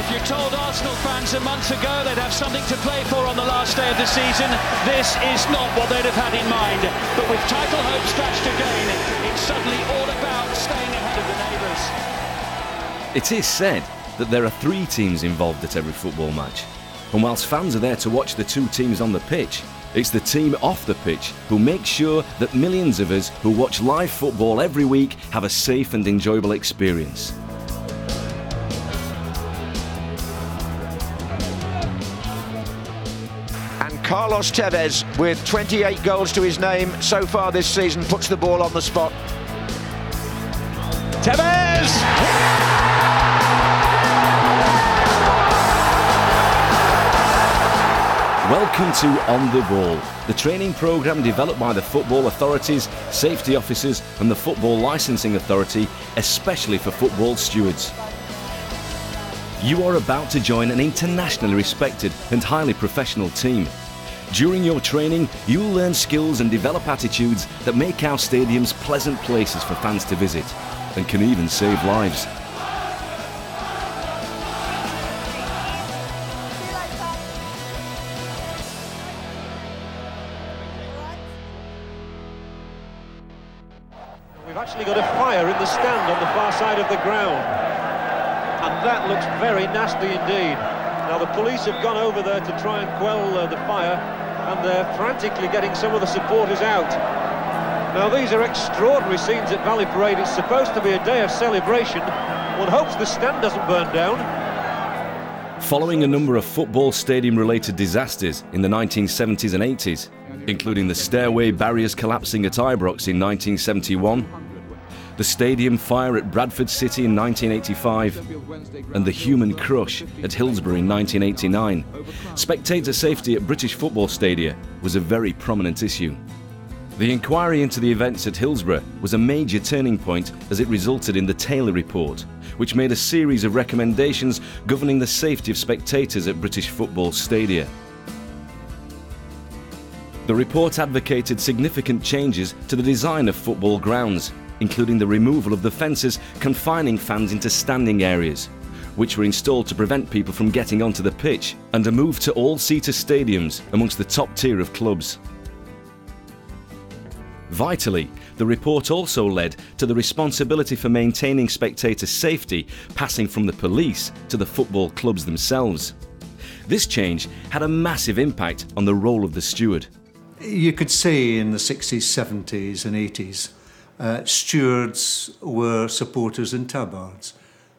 If you told Arsenal fans a month ago they'd have something to play for on the last day of the season, this is not what they'd have had in mind. But with title hopes dashed again, it's suddenly all about staying ahead of the neighbours. It is said that there are 3 teams involved at every football match. And whilst fans are there to watch the 2 teams on the pitch, it's the team off the pitch who make sure that millions of us who watch live football every week have a safe and enjoyable experience. And Carlos Tevez, with 28 goals to his name so far this season, puts the ball on the spot. Tevez! Welcome to On The Ball, the training programme developed by the football authorities, safety officers and the Football Licensing Authority, especially for football stewards. You are about to join an internationally respected and highly professional team. During your training, you will learn skills and develop attitudes that make our stadiums pleasant places for fans to visit and can even save lives. We've actually got a fire in the stand on the far side of the ground, and that looks very nasty indeed. Now the police have gone over there to try and quell the fire, and they're frantically getting some of the supporters out. Now these are extraordinary scenes at Valley Parade. It's supposed to be a day of celebration. One hopes the stand doesn't burn down. Following a number of football stadium-related disasters in the 1970s and 80s, including the stairway barriers collapsing at Ibrox in 1971, the stadium fire at Bradford City in 1985, and the human crush at Hillsborough in 1989, spectator safety at British football stadia was a very prominent issue. The inquiry into the events at Hillsborough was a major turning point as it resulted in the Taylor Report, which made a series of recommendations governing the safety of spectators at British football stadia. The report advocated significant changes to the design of football grounds, including the removal of the fences confining fans into standing areas, which were installed to prevent people from getting onto the pitch, and a move to all-seater stadiums amongst the top tier of clubs. Vitally, the report also led to the responsibility for maintaining spectator safety passing from the police to the football clubs themselves. This change had a massive impact on the role of the steward. You could say in the 60s, 70s and 80s, stewards were supporters and tabards.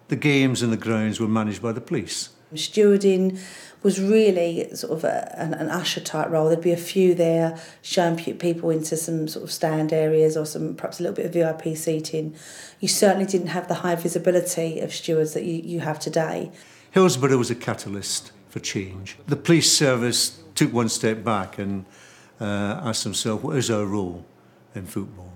The games and the grounds were managed by the police. Stewarding was really sort of an usher type role. There'd be a few there showing people into some sort of stand areas or some perhaps a little bit of VIP seating. You certainly didn't have the high visibility of stewards that you have today. Hillsborough was a catalyst for change. The police service took one step back and asked themselves, what is our role in football?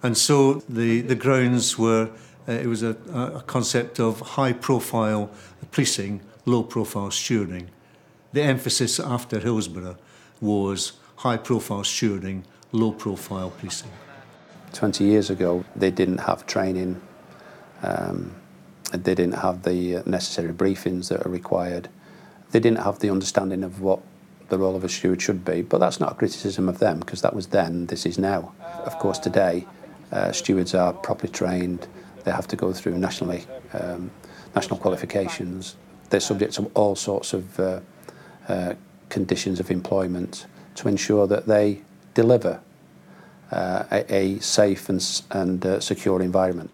And so the grounds were, it was a concept of high-profile policing, low-profile stewarding. The emphasis after Hillsborough was high-profile stewarding, low-profile policing. 20 years ago, they didn't have training, they didn't have the necessary briefings that are required. They didn't have the understanding of what the role of a steward should be, but that's not a criticism of them, because that was then, this is now. Of course, today, stewards are properly trained, they have to go through national qualifications, they're subject to all sorts of conditions of employment to ensure that they deliver a safe and secure environment.